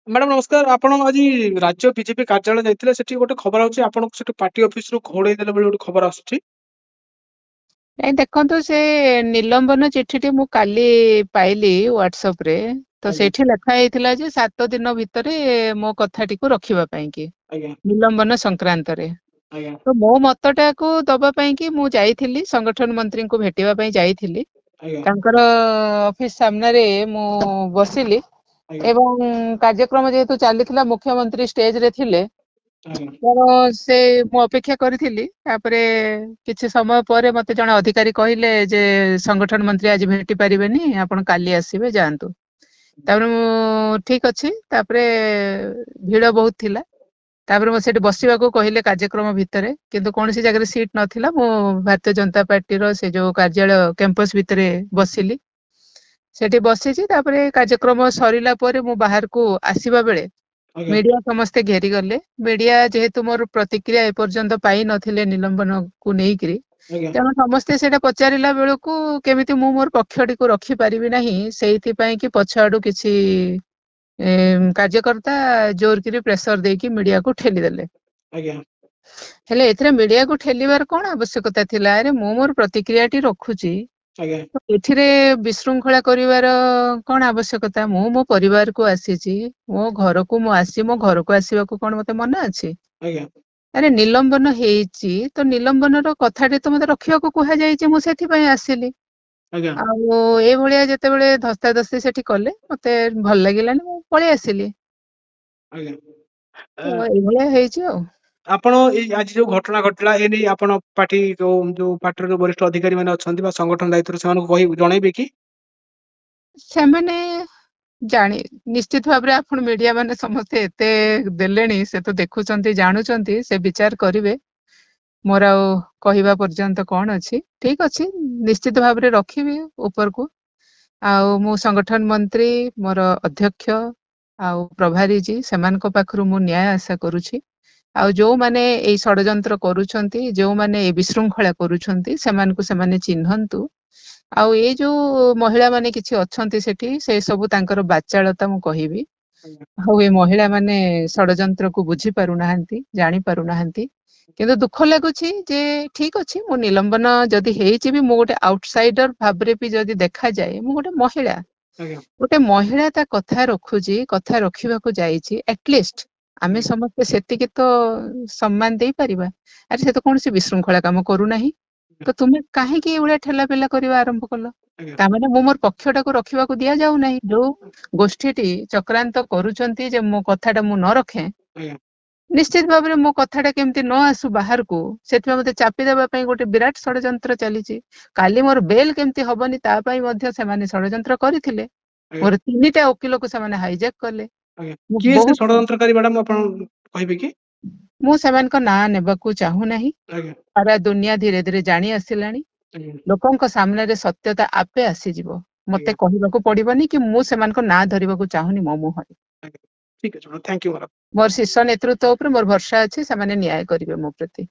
Madam ନମସ୍କାର। ଆପଣ ଆଜି ରାଜ୍ୟ ବିଜେପି କାର୍ଯ୍ୟାଳୟ ଯାଇଥିଲେ, ସେଠି ଗୋଟେ ଖବର ହଉଛି ଆପଣଙ୍କୁ ସେଠି ପାର୍ଟି ଅଫିସରୁ ଘୋଡେଇ ଦେଲେ ବୋଲି ଗୋଟେ ଖବର ଆସୁଛି। ନାଇଁ ଦେଖନ୍ତୁ, ସେ ନିଲମ୍ବନ ଚିଠିଟି ମୁଁ କାଲି ପାଇଲି ହ୍ୱାଟ୍ସଆପ ରେ। ତ ଆଜ୍ଞା ସେଇଠି ଲେଖା ହେଇଥିଲା ଯେ 7 ଦିନ ଭିତରେ ମୋ କଥାଟିକୁ ରଖିବା ପାଇଁ କି ଆଜ୍ଞା ନିଲମ୍ବନ ସଂକ୍ରାନ୍ତରେ। ଆଜ୍ଞା ତ ମୋ ମତଟାକୁ ଦବା ପାଇଁ କି ମୁଁ ଯାଇଥିଲି, ସଂଗଠନ ମନ୍ତ୍ରୀଙ୍କୁ ଭେଟିବା ପାଇଁ ଯାଇଥିଲି। ଆଜ୍ଞା ତାଙ୍କର ଅଫିସ ସାମ୍ନାରେ ମୁଁ ବସିଲି ଆଜ୍ଞା ଏବଂ କାର୍ଯ୍ୟକ୍ରମ ଯେହେତୁ ଚାଲିଥିଲା, ମୁଖ୍ୟମନ୍ତ୍ରୀ ଷ୍ଟେଜରେ ଥିଲେ। ଆଜ୍ଞା ତ ସେ ମୁଁ ଅପେକ୍ଷା କରିଥିଲି। ତାପରେ କିଛି ସମୟ ପରେ ମତେ ଜଣେ ଅଧିକାରୀ କହିଲେ ଯେ ସଂଗଠନ ମନ୍ତ୍ରୀ ଆଜି ଭେଟି ପାରିବେନି, ଆପଣ କାଲି ଆସିବେ, ଯାଆନ୍ତୁ। ତାପରେ ମୁଁ ଠିକ ଅଛି। ତାପରେ ଭିଡ ବହୁତ ଥିଲା। ତାପରେ ମୁଁ ସେଠି ବସିବାକୁ କହିଲେ କାର୍ଯ୍ୟକ୍ରମ ଭିତରେ, କିନ୍ତୁ କୌଣସି ଜାଗାରେ ସିଟ୍ ନଥିଲା। ମୁଁ ଭାରତୀୟ ଜନତା ପାର୍ଟିର ସେ ଯୋଉ କାର୍ଯ୍ୟାଳୟ କ୍ୟାମ୍ପସ ଭିତରେ ବସିଲି। ସେଠି ବସିଛି। ତାପରେ କାର୍ଯ୍ୟକ୍ରମ ସରିଲା ପରେ ମୁଁ ବାହାରକୁ ଆସିବା ବେଳେ ଆଜ୍ଞା ମିଡିଆ ସମସ୍ତେ ଘେରିଗଲେ। ମିଡିଆ ଯେହେତୁ ମୋର ପ୍ରତିକ୍ରିୟା ଏପର୍ଯ୍ୟନ୍ତ ପାଇ ନଥିଲେ ନିଲମ୍ବନକୁ ନେଇକିରି, ଆଜ୍ଞା ତେଣୁ ସମସ୍ତେ ସେଇଟା ପଚାରିଲା ବେଳକୁ କେମିତି ମୁଁ ମୋର ପକ୍ଷଟିକୁ ରଖିପାରିବି ନାହିଁ, ସେଇଥିପାଇଁ କି ପଛଆଡୁ କିଛି କାର୍ଯ୍ୟକର୍ତ୍ତା ଜୋରକିରି ପ୍ରେସର ଦେଇକି ମିଡିଆକୁ ଠେଲିଦେଲେ। ଆଜ୍ଞା ହେଲେ ଏଥିରେ ମିଡିଆକୁ ଠେଲିବାର କଣ ଆବଶ୍ୟକତା ଥିଲା? ଆରେ ମୁଁ ମୋର ପ୍ରତିକ୍ରିୟାଟି ରଖୁଛି, ଆଜ୍ଞା ତ ଏଥିରେ ବିଶୃଙ୍ଖଳା କରିବାର କଣ ଆବଶ୍ୟକତା? ମୁଁ ମୋ ପରିବାରକୁ ଆସିଛି, ମୋ ଘରକୁ ମୁଁ ଆସି ମୋ ଘରକୁ ଆସିବାକୁ କଣ ମତେ ମନା ଅଛି? ଆଜ୍ଞା ଆରେ ନିଲମ୍ବନ ହେଇଛି, ତ ନିଲମ୍ବନର କଥାଟି ତ ମତେ ରଖିବାକୁ କୁହାଯାଇଛି, ମୁଁ ସେଥିପାଇଁ ଆସିଲି। ଆଜ୍ଞା ଆଉ ଏଇଭଳିଆ ଯେତେବେଳେ ଧସ୍ତାଧସ୍ତି ସେଠି କଲେ, ମତେ ଭଲ ଲାଗିଲାନି, ମୁଁ ପଳେଇ ଆସିଲି। ଆଜ୍ଞା ତ ଏଇଭଳିଆ ହେଇଛି ଆଉ। ଆପଣ ଏଇ ଆଜି ଯୋଉ ଘଟଣା ଘଟିଲା, ଏ ନେଇ ଆପଣ ପାର୍ଟି ଯୋଉ ପାର୍ଟିର ଯୋଉ ବରିଷ୍ଠ ଅଧିକାରୀ ମାନେ ଅଛନ୍ତି ବା ସଂଗଠନ ଦାୟିତ୍ୱରେ ସେମାନଙ୍କୁ ଜଣେଇବେ କି? ସେମାନେ ଜାଣି ନିଶ୍ଚିତ ଭାବରେ ଆପଣ ମିଡିଆ ମାନେ ସମସ୍ତେ ଏତେ ଦେଲେଣି, ସେ ତ ଦେଖୁଛନ୍ତି, ଜାଣୁଛନ୍ତି, ସେ ବିଚାର କରିବେ। ମୋର ଆଉ କହିବା ପର୍ଯ୍ୟନ୍ତ କଣ ଅଛି? ଠିକ ଅଛି, ନିଶ୍ଚିତ ଭାବରେ ରଖିବି ଉପରକୁ। ଆଉ ମୁଁ ସଂଗଠନ ମନ୍ତ୍ରୀ, ମୋର ଅଧ୍ୟକ୍ଷ ଆଉ ପ୍ରଭାରୀଜୀ, ସେମାନଙ୍କ ପାଖରୁ ମୁଁ ନ୍ୟାୟ ଆଶା କରୁଛି। ଆଉ ଯୋଉମାନେ ଏଇ ଷଡଯନ୍ତ୍ର କରୁଛନ୍ତି, ଯୋଉମାନେ ଏଇ ବିଶୃଙ୍ଖଳା କରୁଛନ୍ତି, ସେମାନଙ୍କୁ ସେମାନେ ଚିହ୍ନନ୍ତୁ। ଆଉ ଏଇ ଯୋଉ ମହିଳା ମାନେ କିଛି ଅଛନ୍ତି ସେଠି, ସେ ସବୁ ତାଙ୍କର ବାଚାଳତା ମୁଁ କହିବି। ଆଜ୍ଞା ଆଉ ଏ ମହିଳା ମାନେ ଷଡଯନ୍ତ୍ରକୁ ବୁଝି ପାରୁନାହାନ୍ତି, ଜାଣି ପାରୁନାହାନ୍ତି। କିନ୍ତୁ ଦୁଃଖ ଲାଗୁଛି ଯେ ଠିକ ଅଛି, ମୁଁ ନିଲମ୍ବନ ଯଦି ହେଇଛି ବି, ମୁଁ ଗୋଟେ ଆଉଟସାଇଡର ଭାବରେ ବି ଯଦି ଦେଖାଯାଏ, ମୁଁ ଗୋଟେ ମହିଳା। ଆଜ୍ଞା ଗୋଟେ ମହିଳା ତା କଥା ରଖୁଛି, କଥା ରଖିବାକୁ ଯାଇଛି, ଆଟଲିଷ୍ଟ ଆମେ ଆଜ୍ଞା ସମସ୍ତେ ସେତିକି ତ ସମ୍ମାନ ଦେଇପାରିବା। ଆରେ ସେ ତ କୌଣସି ବିଶୃଙ୍ଖଳା କାମ କରୁନାହିଁ, ତ ତୁମେ କାହିଁକି ଏଇଭଳିଆ ଠେଲା ପେଲା କରିବା ଆରମ୍ଭ କଲ? ଆଜ୍ଞା ତାମାନେ ମୁଁ ମୋର ପକ୍ଷଟାକୁ ରଖିବାକୁ ଦିଆଯାଉ ନାହିଁ। ଯୋଉ ଗୋଷ୍ଠୀଟି ଚକ୍ରାନ୍ତ କରୁଛନ୍ତି ଯେ ମୋ କଥାଟା ମୁଁ ନ ରଖେ, ଆଜ୍ଞା ନିଶ୍ଚିତ ଭାବରେ ମୋ କଥାଟା କେମିତି ନ ଆସୁ ବାହାରକୁ, ସେଥିପାଇଁ ମତେ ଚାପି ଦେବା ପାଇଁ ଗୋଟେ ବିରାଟ ଷଡଯନ୍ତ୍ର ଚାଲିଛି। କାଲି ମୋର ବେଲ କେମିତି ହବନି, ତା ପାଇଁ ମଧ୍ୟ ସେମାନେ ଷଡଯନ୍ତ୍ର କରିଥିଲେ। ଆଜ୍ଞା ମୋର 3ଟା ଓକିଲକୁ ସେମାନେ ହାଇଜାକ୍ କଲେ। ଆଜ୍ଞା ମୁଁ କିଏ ସେ ବହୁତ ଷଡଯନ୍ତ୍ରକାରୀ ମ୍ୟାଡାମ, ଆପଣ କହିବେ କି? ମୁଁ ସେମାନଙ୍କ ନାଁ ନେବାକୁ ଚାହୁଁନାହିଁ। ଆଜ୍ଞା ସାରା ଦୁନିଆ ଧୀରେ ଧୀରେ ଜାଣି ଆସିଲାଣି। ଆଜ୍ଞା ଲୋକଙ୍କ ସାମ୍ନାରେ ସତ୍ୟତା ଆପେ ଆସିଯିବ। ମତେ ଆଜ୍ଞା କହିବାକୁ ପଡିବନି କି ମୁଁ ସେମାନଙ୍କ ନାଁ ଧରିବାକୁ ଚାହୁଁନି ମୋ ମୁହଁରେ। ଆଜ୍ଞା ଠିକ ଅଛି ମ୍ୟାଡାମ, ଥ୍ୟାଙ୍କ ୟୁ ମ୍ୟାଡାମ। ମୋର ଶୀର୍ଷ ନେତୃତ୍ୱ ଉପରେ ମୋର ଭରସା ଅଛି, ସେମାନେ ନ୍ୟାୟ କରିବେ ମୋ ପ୍ରତି।